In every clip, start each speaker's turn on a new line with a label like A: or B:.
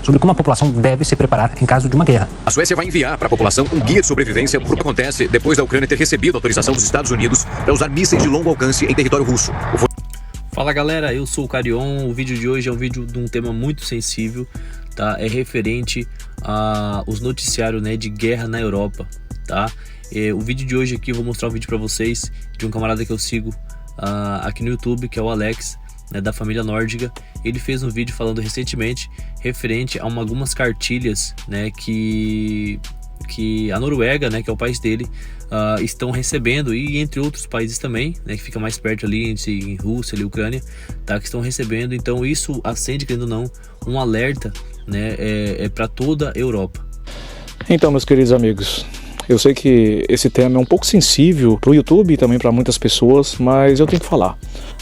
A: sobre como a população deve se preparar em caso de uma guerra.
B: A Suécia vai enviar para a população um guia de sobrevivência por que acontece depois da Ucrânia ter recebido a autorização dos Estados Unidos para usar mísseis de longo alcance em território russo.
C: Fala galera, eu sou o Carion. O vídeo de hoje é um vídeo de um tema muito sensível, tá? É referente aos noticiários, né, de guerra na Europa, tá? O vídeo de hoje aqui eu vou mostrar um vídeo para vocês de um camarada que eu sigo aqui no YouTube, que é o Alex, né, da família nórdica. Ele fez um vídeo falando recentemente referente a algumas cartilhas, né, que a Noruega, né, que é o país dele, estão recebendo, e entre outros países também, né, que fica mais perto ali, em Rússia e Ucrânia, tá, que estão recebendo. Então isso acende, querendo ou não, um alerta, né, para toda a Europa.
D: Então, meus queridos amigos, eu sei que esse tema é um pouco sensível para o YouTube e também para muitas pessoas, mas eu tenho que falar.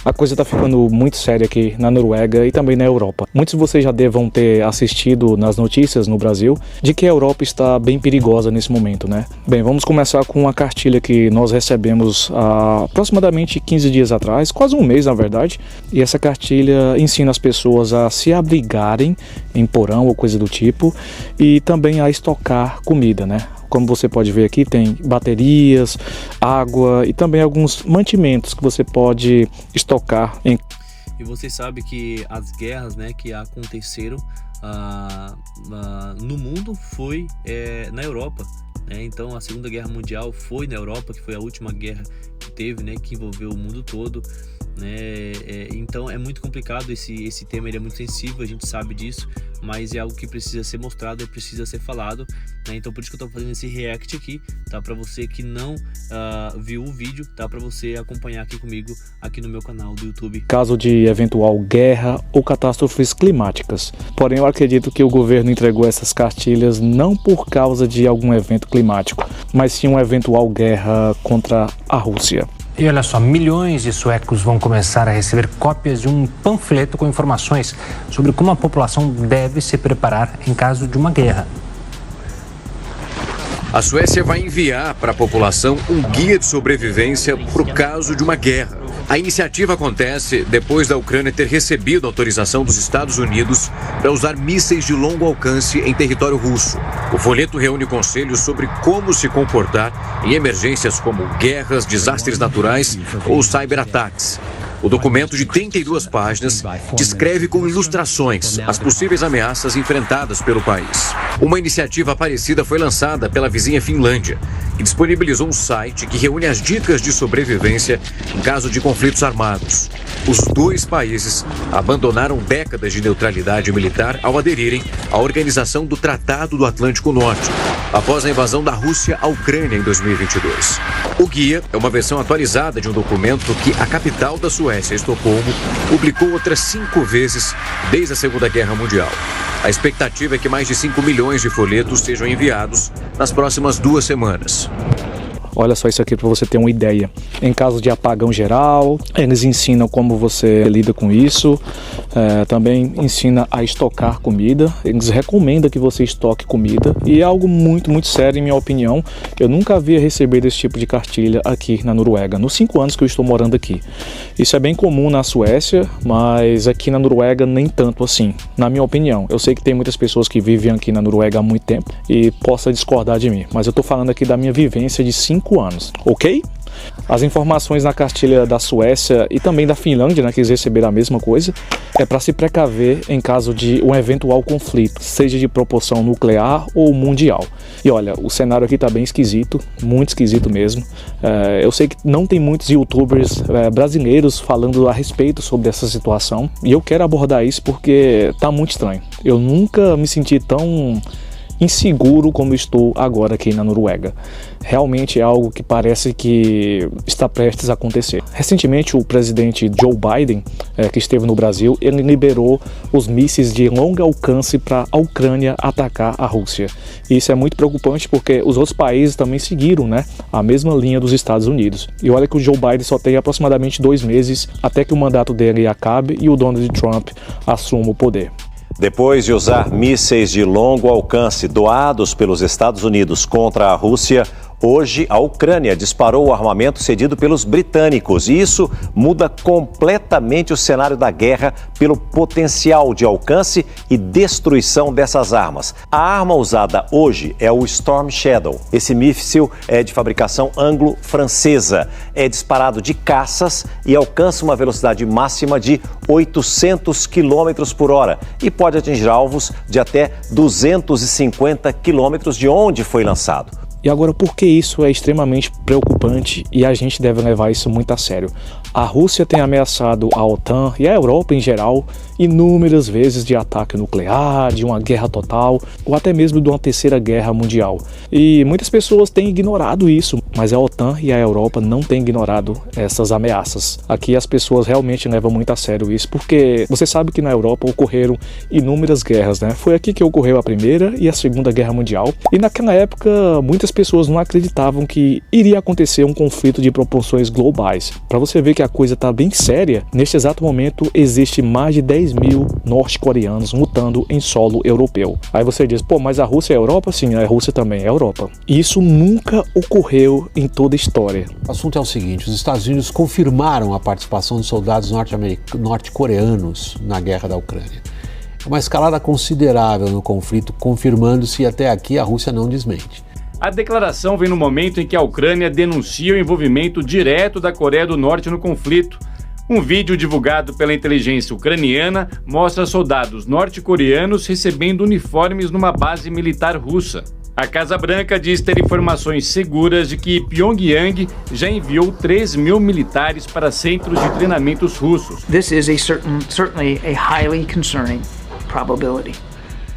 D: A coisa está ficando muito séria aqui na Noruega e também na Europa. Muitos de vocês já devam ter assistido nas notícias no Brasil de que a Europa está bem perigosa nesse momento, né? Bem, vamos começar com uma cartilha que nós recebemos há aproximadamente 15 dias atrás, quase um mês na verdade. E essa cartilha ensina as pessoas a se abrigarem em porão ou coisa do tipo e também a estocar comida, né? Como você pode ver aqui, tem baterias, água e também alguns mantimentos que você pode estocar em...
C: E você sabe que as guerras, né, que aconteceram no mundo foi na Europa, né? Então a Segunda Guerra Mundial foi na Europa, que foi a última guerra que teve, né, que envolveu o mundo todo, né? Então é muito complicado esse tema, ele é muito sensível, a gente sabe disso, mas é algo que precisa ser mostrado, precisa ser falado, né? Então por isso que eu tô fazendo esse react aqui, tá? Para você que não viu o vídeo, tá? Para você acompanhar aqui comigo, aqui no meu canal do YouTube.
D: Caso de eventual guerra ou catástrofes climáticas. Porém, eu acredito que o governo entregou essas cartilhas não por causa de algum evento climático, mas sim uma eventual guerra contra a Rússia.
A: E olha só, milhões de suecos vão começar a receber cópias de um panfleto com informações sobre como a população deve se preparar em caso de uma guerra.
B: A Suécia vai enviar para a população um guia de sobrevivência para o caso de uma guerra. A iniciativa acontece depois da Ucrânia ter recebido autorização dos Estados Unidos para usar mísseis de longo alcance em território russo. O folheto reúne conselhos sobre como se comportar em emergências como guerras, desastres naturais ou cyberataques. O documento de 32 páginas descreve com ilustrações as possíveis ameaças enfrentadas pelo país. Uma iniciativa parecida foi lançada pela vizinha Finlândia, que disponibilizou um site que reúne as dicas de sobrevivência em caso de conflitos armados. Os dois países abandonaram décadas de neutralidade militar ao aderirem à Organização do Tratado do Atlântico Norte, após a invasão da Rússia à Ucrânia em 2022. O guia é uma versão atualizada de um documento que a capital da Suécia, Estocolmo, publicou outras 5 vezes desde a Segunda Guerra Mundial. A expectativa é que mais de 5 milhões de folhetos sejam enviados nas próximas 2 semanas.
D: Olha só isso aqui para você ter uma ideia. Em caso de apagão geral, eles ensinam como você lida com isso. Também ensina a estocar comida. Eles recomendam que você estoque comida. E é algo muito, muito sério, em minha opinião. Eu nunca havia recebido esse tipo de cartilha aqui na Noruega, nos 5 anos que eu estou morando aqui. Isso é bem comum na Suécia, mas aqui na Noruega nem tanto assim, na minha opinião. Eu sei que tem muitas pessoas que vivem aqui na Noruega há muito tempo e possam discordar de mim, mas eu estou falando aqui da minha vivência de 5 anos, ok? As informações na cartilha da Suécia e também da Finlândia, né, que eles receberam a mesma coisa, é para se precaver em caso de um eventual conflito, seja de proporção nuclear ou mundial. E olha, o cenário aqui está bem esquisito, muito esquisito mesmo. Eu sei que não tem muitos youtubers brasileiros falando a respeito sobre essa situação, e eu quero abordar isso porque está muito estranho. Eu nunca me senti tão inseguro como estou agora aqui na Noruega. Realmente é algo que parece que está prestes a acontecer. Recentemente o presidente Joe Biden, que esteve no Brasil, ele liberou os mísseis de longo alcance para a Ucrânia atacar a Rússia. E isso é muito preocupante porque os outros países também seguiram, né, a mesma linha dos Estados Unidos. E olha que o Joe Biden só tem aproximadamente 2 meses até que o mandato dele acabe e o Donald Trump assuma o poder.
E: Depois de usar mísseis de longo alcance doados pelos Estados Unidos contra a Rússia, Hoje, a Ucrânia disparou o armamento cedido pelos britânicos e isso muda completamente o cenário da guerra pelo potencial de alcance e destruição dessas armas. A arma usada hoje é o Storm Shadow. Esse míssil é de fabricação anglo-francesa. É disparado de caças e alcança uma velocidade máxima de 800 km por hora e pode atingir alvos de até 250 km de onde foi lançado.
D: E agora, por que isso é extremamente preocupante e a gente deve levar isso muito a sério? A Rússia tem ameaçado a OTAN e a Europa em geral inúmeras vezes de ataque nuclear, de uma guerra total ou até mesmo de uma terceira guerra mundial. E muitas pessoas têm ignorado isso, mas a OTAN e a Europa não têm ignorado essas ameaças. Aqui as pessoas realmente levam muito a sério isso, porque você sabe que na Europa ocorreram inúmeras guerras, né? Foi aqui que ocorreu a Primeira e a Segunda Guerra Mundial. E naquela época muitas pessoas não acreditavam que iria acontecer um conflito de proporções globais. Para você ver que a coisa está bem séria, neste exato momento existe mais de 10 mil norte-coreanos lutando em solo europeu. Aí você diz, pô, mas a Rússia é a Europa? Sim, a Rússia também é a Europa. E isso nunca ocorreu em toda a história.
F: O assunto é o seguinte, os Estados Unidos confirmaram a participação de soldados norte-coreanos na guerra da Ucrânia. É uma escalada considerável no conflito, confirmando-se até aqui a Rússia não desmente.
G: A declaração vem no momento em que a Ucrânia denuncia o envolvimento direto da Coreia do Norte no conflito. Um vídeo divulgado pela inteligência ucraniana mostra soldados norte-coreanos recebendo uniformes numa base militar russa. A Casa Branca diz ter informações seguras de que Pyongyang já enviou 3 mil militares para centros de treinamentos russos.
H: This is certainly a highly concerning probability.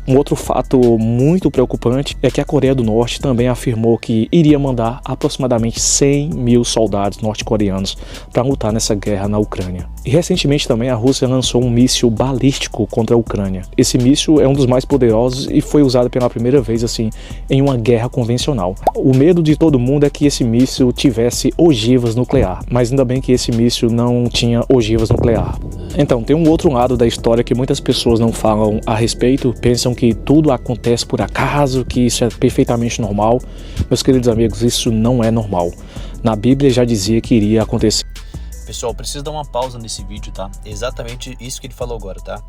D: Um outro fato muito preocupante é que a Coreia do Norte também afirmou que iria mandar aproximadamente 100 mil soldados norte-coreanos para lutar nessa guerra na Ucrânia. E recentemente também a Rússia lançou um míssil balístico contra a Ucrânia. Esse míssil é um dos mais poderosos e foi usado pela primeira vez assim em uma guerra convencional. O medo de todo mundo é que esse míssil tivesse ogivas nuclear, mas ainda bem que esse míssil não tinha ogivas nuclear. Então, tem um outro lado da história que muitas pessoas não falam a respeito, pensam que tudo acontece por acaso, que isso é perfeitamente normal. Meus queridos amigos, isso não é normal. Na Bíblia já dizia que iria acontecer.
C: Pessoal, preciso dar uma pausa nesse vídeo, tá? Exatamente isso que ele falou agora, tá?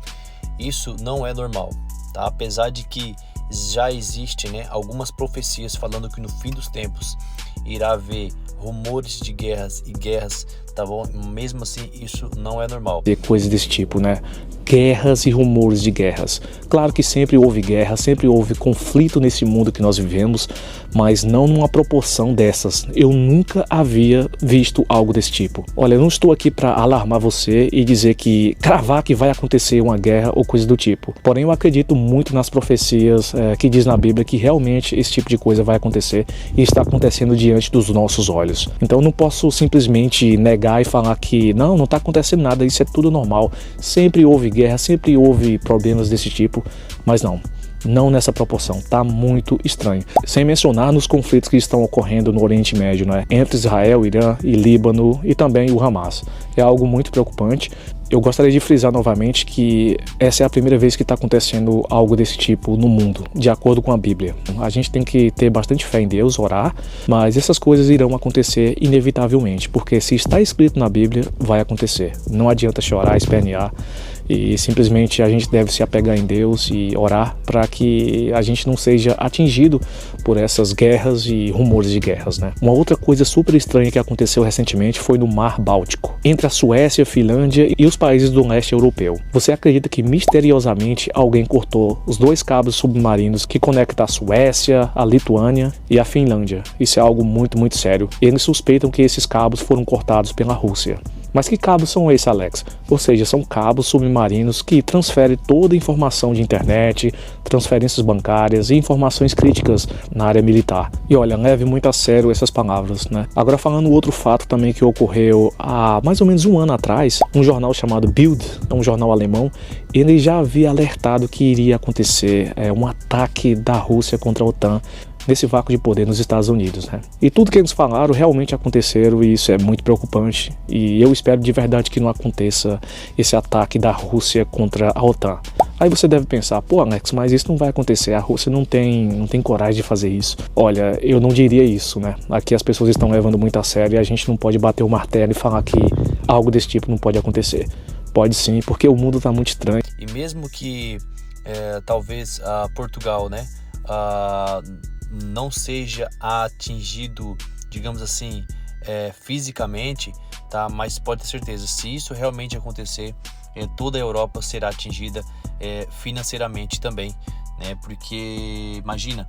C: Isso não é normal, tá? Apesar de que já existe, né, algumas profecias falando que no fim dos tempos irá haver rumores de guerras e guerras, tá bom? Mesmo assim, isso não é normal.
D: Coisas desse tipo, né? Guerras e rumores de guerras. Claro que sempre houve guerra, sempre houve conflito nesse mundo que nós vivemos, mas não numa proporção dessas. Eu nunca havia visto algo desse tipo. Olha, eu não estou aqui para alarmar você e dizer que cravar que vai acontecer uma guerra ou coisa do tipo. Porém, eu acredito muito nas profecias que diz na Bíblia que realmente esse tipo de coisa vai acontecer e está acontecendo diante dos nossos olhos. Então, eu não posso simplesmente negar e falar que não está acontecendo nada, isso é tudo normal. Sempre houve guerra, sempre houve problemas desse tipo, mas não nessa proporção, tá muito estranho. Sem mencionar nos conflitos que estão ocorrendo no Oriente Médio, né? Entre Israel, Irã e Líbano e também o Hamas. É algo muito preocupante. Eu gostaria de frisar novamente que essa é a primeira vez que está acontecendo algo desse tipo no mundo, de acordo com a Bíblia. A gente tem que ter bastante fé em Deus, orar, mas essas coisas irão acontecer inevitavelmente, porque se está escrito na Bíblia, vai acontecer. Não adianta chorar, espernear, e simplesmente a gente deve se apegar em Deus e orar para que a gente não seja atingido por essas guerras e rumores de guerras, né? Uma outra coisa super estranha que aconteceu recentemente foi no Mar Báltico, entre a Suécia, a Finlândia e os países do leste europeu. Você acredita que misteriosamente alguém cortou os 2 cabos submarinos que conectam a Suécia, a Lituânia e a Finlândia? Isso é algo muito, muito sério. Eles suspeitam que esses cabos foram cortados pela Rússia. Mas que cabos são esses, Alex? Ou seja, são cabos submarinos que transferem toda a informação de internet, transferências bancárias e informações críticas na área militar. E olha, leve muito a sério essas palavras, né? Agora, falando outro fato também que ocorreu há mais ou menos um ano atrás, um jornal chamado Bild, um jornal alemão, ele já havia alertado que iria acontecer um ataque da Rússia contra a OTAN nesse vácuo de poder nos Estados Unidos, né? E tudo que eles falaram realmente aconteceram e isso é muito preocupante. E eu espero de verdade que não aconteça esse ataque da Rússia contra a OTAN. Aí você deve pensar, pô Alex, mas isso não vai acontecer, a Rússia não tem coragem de fazer isso. Olha, eu não diria isso, né? Aqui as pessoas estão levando muito a sério e a gente não pode bater o martelo e falar que algo desse tipo não pode acontecer. Pode sim, porque o mundo está muito estranho.
C: E mesmo que talvez Portugal, né, não seja atingido, digamos assim, fisicamente, tá? Mas pode ter certeza, se isso realmente acontecer, toda a Europa será atingida financeiramente também, né? Porque imagina,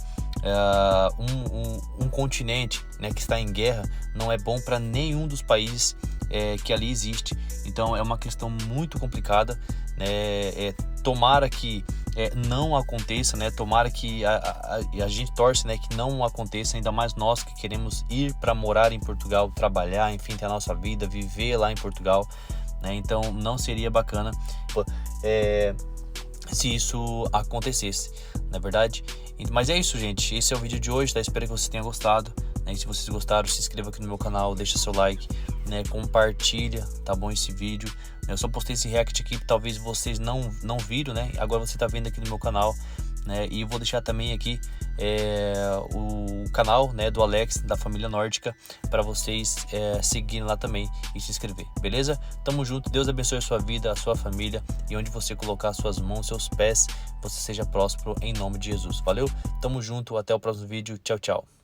C: um continente, né, que está em guerra não é bom para nenhum dos países que ali existe. Então é uma questão muito complicada, né? Tomara que não aconteça, né? Tomara que a gente torce, né, que não aconteça, ainda mais nós que queremos ir para morar em Portugal, trabalhar, enfim, ter a nossa vida, viver lá em Portugal, né? Então não seria bacana se isso acontecesse, na verdade. Mas é isso, gente, esse é o vídeo de hoje, tá? Espero que você tenha gostado, né? E se vocês gostaram, se inscreva aqui no meu canal, deixa seu like, né? Compartilha, tá bom, esse vídeo. Eu só postei esse react aqui, talvez vocês não viram, né? Agora você tá vendo aqui no meu canal, né? E vou deixar também aqui o canal, né, do Alex, da família Nórdica, para vocês seguirem lá também e se inscrever, beleza? Tamo junto, Deus abençoe a sua vida, a sua família, e onde você colocar suas mãos, seus pés, você seja próspero em nome de Jesus. Valeu? Tamo junto, até o próximo vídeo, tchau, tchau.